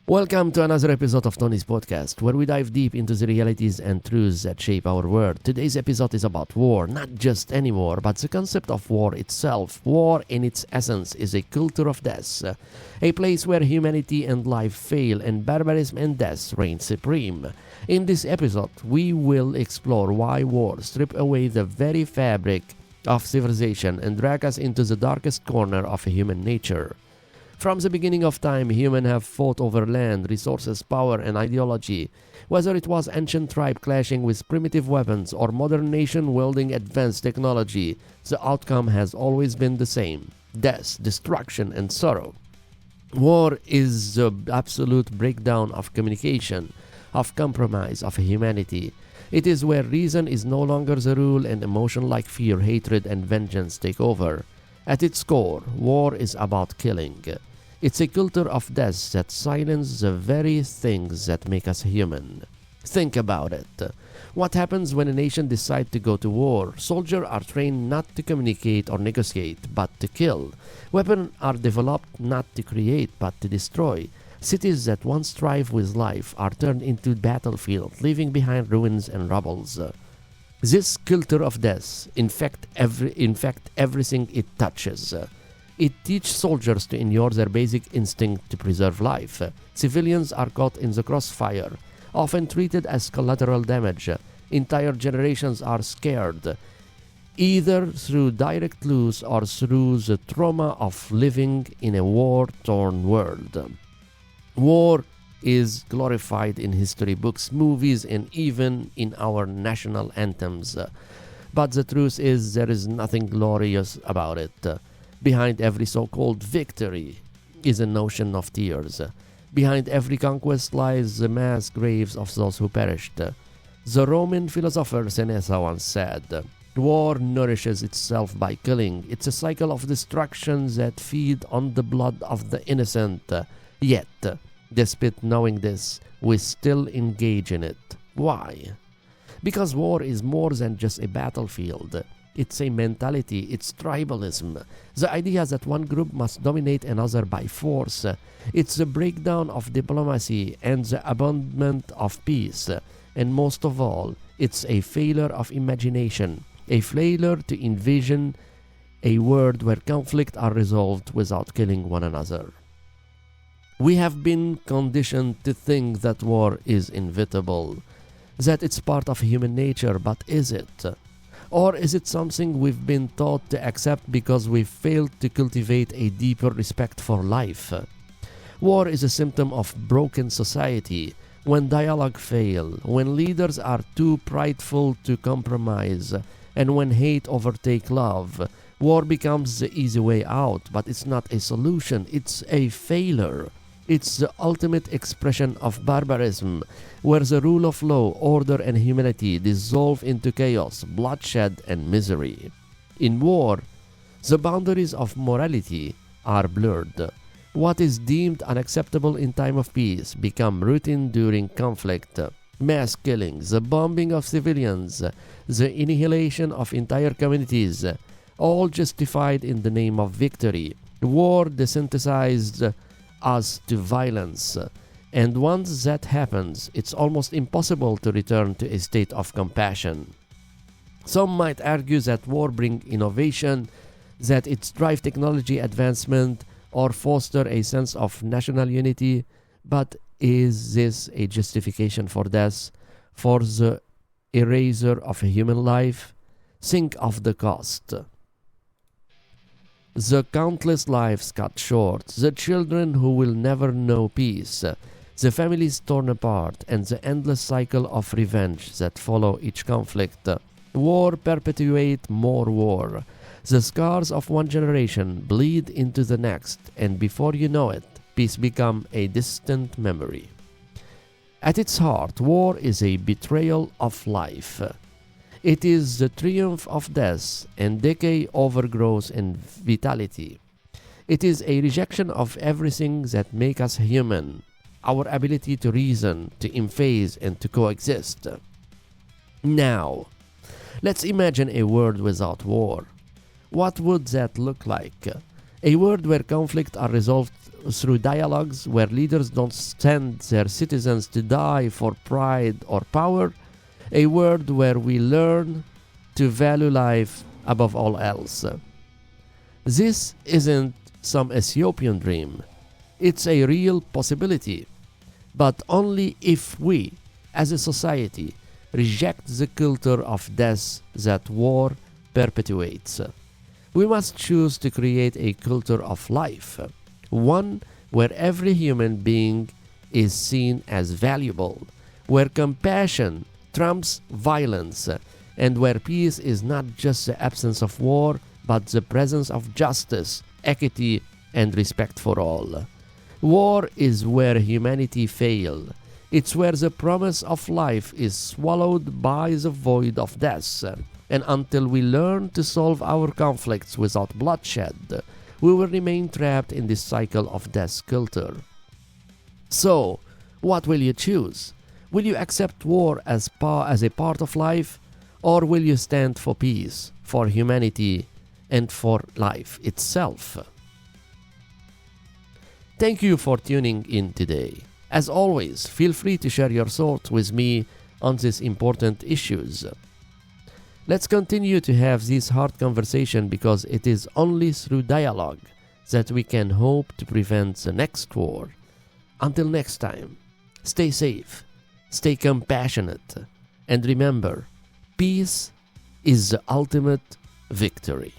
Welcome to another episode of Tony's podcast, where we dive deep into the realities and truths that shape our world. Today's episode is about war, not just any war, but the concept of war itself. War, in its essence, is a culture of death, a place where humanity and life fail and barbarism and death reign supreme. In this episode, we will explore why war strips away the very fabric of civilization and drag us into the darkest corner of human nature. From the beginning of time, humans have fought over land, resources, power, and ideology. Whether it was ancient tribe clashing with primitive weapons or modern nation wielding advanced technology, the outcome has always been the same: death, destruction, and sorrow. War is the absolute breakdown of communication, of compromise, of humanity. It is where reason is no longer the rule and emotion like fear, hatred, and vengeance take over. At its core, war is about killing. It's a culture of death that silences the very things that make us human. Think about it. What happens when a nation decides to go to war? Soldiers are trained not to communicate or negotiate, but to kill. Weapons are developed not to create, but to destroy. Cities that once thrived with life are turned into battlefields, leaving behind ruins and rubble. This culture of death infects everything it touches. It teaches soldiers to ignore their basic instinct to preserve life. Civilians are caught in the crossfire, often treated as collateral damage. Entire generations are scared, either through direct loss or through the trauma of living in a war-torn world. War is glorified in history books, movies, and even in our national anthems. But the truth is, there is nothing glorious about it. Behind every so-called victory is a notion of tears. Behind every conquest lies the mass graves of those who perished. The Roman philosopher Seneca once said, "War nourishes itself by killing. It's a cycle of destruction that feeds on the blood of the innocent. Yet, despite knowing this, we still engage in it. Why? Because war is more than just a battlefield. It's a mentality, it's tribalism. The idea that one group must dominate another by force. It's the breakdown of diplomacy and the abandonment of peace. And most of all, it's a failure of imagination, a failure to envision a world where conflicts are resolved without killing one another. We have been conditioned to think that war is inevitable, that it's part of human nature, but is it? Or is it something we've been taught to accept because we failed to cultivate a deeper respect for life? War is a symptom of broken society. When dialogue fails, when leaders are too prideful to compromise, and when hate overtakes love, war becomes the easy way out. But it's not a solution, it's a failure. It's the ultimate expression of barbarism, where the rule of law, order, and humanity dissolve into chaos, bloodshed, and misery. In war, the boundaries of morality are blurred. What is deemed unacceptable in time of peace becomes routine during conflict. Mass killings, the bombing of civilians, the annihilation of entire communities, all justified in the name of victory. War desensitized us to violence, and once that happens, it's almost impossible to return to a state of compassion. Some might argue that war brings innovation, that it drives technology advancement, or foster a sense of national unity, but is this a justification for death, for the erasure of a human life? Think of the cost. The countless lives cut short, the children who will never know peace, the families torn apart, and the endless cycle of revenge that follow each conflict. War perpetuates more war. The scars of one generation bleed into the next, and before you know it, peace becomes a distant memory. At its heart, war is a betrayal of life. It is the triumph of death, and decay overgrows in vitality. It is a rejection of everything that makes us human, our ability to reason, to emphase, and to coexist. Now, let's imagine a world without war. What would that look like? A world where conflicts are resolved through dialogues where leaders don't send their citizens to die for pride or power, a world where we learn to value life above all else. This isn't some Ethiopian dream. It's a real possibility, but only if we, as a society, reject the culture of death that war perpetuates. We must choose to create a culture of life, one where every human being is seen as valuable, where compassion trumps violence, and where peace is not just the absence of war, but the presence of justice, equity, and respect for all. War is where humanity fails. It's where the promise of life is swallowed by the void of death. And until we learn to solve our conflicts without bloodshed, we will remain trapped in this cycle of death culture. So, what will you choose? Will you accept war as a part of life, or will you stand for peace, for humanity, and for life itself? Thank you for tuning in today. As always, feel free to share your thoughts with me on these important issues. Let's continue to have this hard conversation, because it is only through dialogue that we can hope to prevent the next war. Until next time, stay safe, stay compassionate, and remember, peace is the ultimate victory.